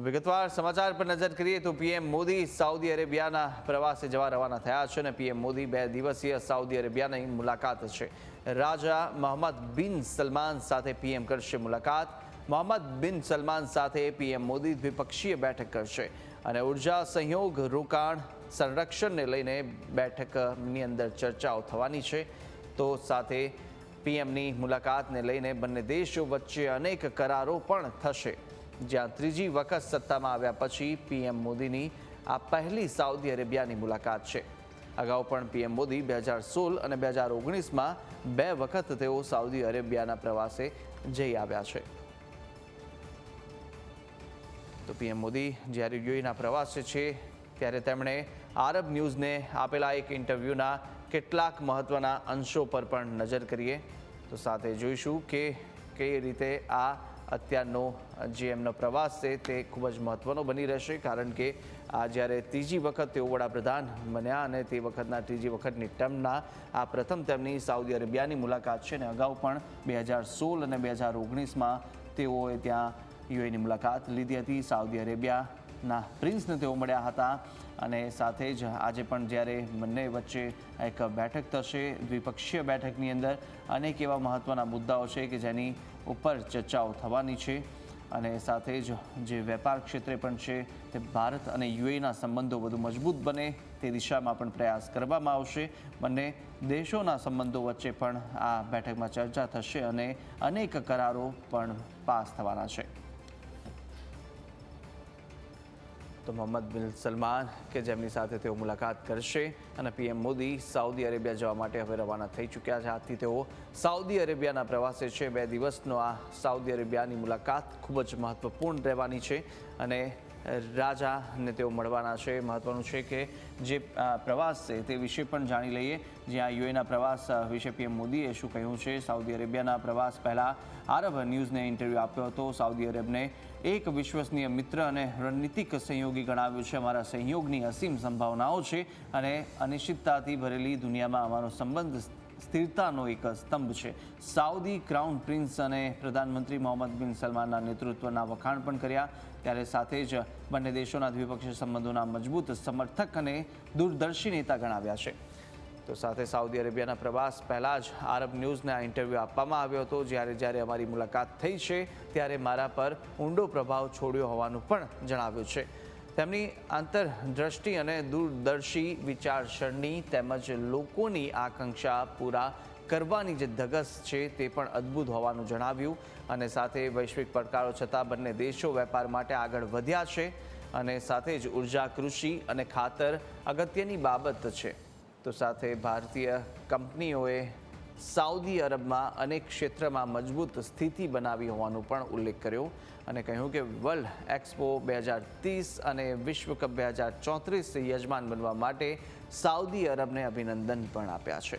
વિગતવાર સમાચાર પર નજર કરીએ તો પીએમ મોદી સાઉદી અરેબિયાના પ્રવાસે જવા રવાના થયા છે અને પીએમ મોદી 2 દિવસીય સાઉદી અરેબિયાની મુલાકાત છે। રાજા મોહમ્મદ બિન સલમાન સાથે પીએમ કરશે મુલાકાત। મોહમ્મદ બિન સલમાન સાથે પીએમ મોદી દ્વિપક્ષીય બેઠક કરશે અને ઉર્જા સહયોગ રોકાણ સંરક્ષણને લઈને બેઠકની અંદર ચર્ચાઓ થવાની છે। તો સાથે પીએમની મુલાકાતને લઈને બંને દેશો વચ્ચે અનેક કરારો પણ થશે। જ્યાં ત્રીજી વખત સત્તામાં આવ્યા પછી પીએમ મોદીની આ પહેલી સાઉદી અરેબિયાની મુલાકાત છે। અગાઉ પણ પીએમ મોદી 2016 અને 2019માં 2 વખત તેઓ સાઉદી અરેબિયાના પ્રવાસે જઈ આવ્યા છે। તો પીએમ મોદી જ્યારે યુએઈના પ્રવાસે છે ત્યારે તેમણે આરબ ન્યૂઝને આપેલા એક ઇન્ટરવ્યૂના કેટલાક મહત્વના અંશો પર પણ નજર કરીએ તો સાથે જોઈશું કે કઈ રીતે આ અત્યારનો જે એમનો પ્રવાસ છે તે ખૂબ જ મહત્વનો બની રહેશે, કારણ કે આ જ્યારે ત્રીજી વખત તેઓ વડાપ્રધાન બન્યા અને તે વખતના ત્રીજી વખતની ટર્મના આ પ્રથમ તેમની સાઉદી અરેબિયાની મુલાકાત છે અને અગાઉ પણ 2016 અને 2019માં તેઓએ ત્યાં યુએઈની મુલાકાત લીધી હતી। સાઉદી અરેબિયાના પ્રિન્સને તેઓ મળ્યા હતા અને સાથે જ આજે પણ જ્યારે બંને વચ્ચે એક બેઠક થશે દ્વિપક્ષીય બેઠકની અંદર અનેક એવા મહત્ત્વના મુદ્દાઓ છે કે જેની ઉપર ચર્ચાઓ થવાની છે અને સાથે જ જે વેપાર ક્ષેત્રે પણ છે તે ભારત અને યુએઈના સંબંધો વધુ મજબૂત બને તે દિશામાં પણ પ્રયાસ કરવામાં આવશે। બંને દેશોના સંબંધો વચ્ચે પણ આ બેઠકમાં ચર્ચા થશે અને અનેક કરારો પણ પાસ થવાના છે। તો મોહમ્મદ બિન સલમાન કે જેમની સાથે તેઓ મુલાકાત કરશે અને પીએમ મોદી સાઉદી અરેબિયા જવા માટે હવે રવાના થઈ ચૂક્યા છે। આજથી તેઓ સાઉદી અરેબિયાના પ્રવાસે છે। 2 દિવસનો આ સાઉદી અરેબિયાની મુલાકાત ખૂબ જ મહત્વપૂર્ણ રહેવાની છે અને રાજાને તેઓ મળવાના છે। મહત્વનું છે કે જે પ્રવાસ છે તે વિશે પણ જાણી લઈએ, જ્યાં યુએઈના પ્રવાસ વિશે પીએમ મોદીએ શું કહ્યું છે। સાઉદી અરેબિયાના પ્રવાસ પહેલાં આરબ ન્યૂઝને ઇન્ટરવ્યૂ આપ્યો હતો। સાઉદી અરેબને એક વિશ્વસનીય મિત્ર અને રણનીતિક સહયોગી ગણાવ્યું છે। અમારા સહયોગની અસીમ સંભાવનાઓ છે અને અનિશ્ચિતતાથી ભરેલી દુનિયામાં અમારો સંબંધ સ્થિરતાનો એક સ્તંભ છે। સાઉદી ક્રાઉન પ્રિન્સ અને પ્રધાનમંત્રી મોહમ્મદ બિન સલમાનના નેતૃત્વના વખાણ પણ કર્યા। ત્યારે સાથે જ બંને દેશોના દ્વિપક્ષીય સંબંધોના મજબૂત સમર્થક અને દૂરદર્શી નેતા ગણાવ્યા છે। તો સાથે સાઉદી અરેબિયાના પ્રવાસ પહેલાં જ આરબ ન્યૂઝને આ ઇન્ટરવ્યૂ આપવામાં આવ્યો હતો। જ્યારે અમારી મુલાકાત થઈ છે ત્યારે મારા પર ઊંડો પ્રભાવ છોડ્યો હોવાનું પણ જણાવ્યું છે। તેમની આંતરદ્રષ્ટિ અને દૂરદર્શી વિચારસરણી તેમજ લોકોની આકાંક્ષા પૂરા કરવાની જે ધગશ છે તે પણ અદ્ભુત હોવાનું જણાવ્યું અને સાથે વૈશ્વિક પડકારો છતાં બંને દેશો વેપાર માટે આગળ વધ્યા છે અને સાથે જ ઉર્જા, કૃષિ અને ખાતર અગત્યની બાબત છે। તો સાથે ભારતીય કંપનીઓએ સાઉદી અરબમાં અનેક ક્ષેત્રમાં મજબૂત સ્થિતિ બનાવી હોવાનો પણ ઉલ્લેખ કર્યો અને કહ્યું કે વર્લ્ડ એક્સપો 2030 અને વિશ્વ કપ 2034 યજમાન બનવા માટે સાઉદી અરબને અભિનંદન પણ આપ્યા છે।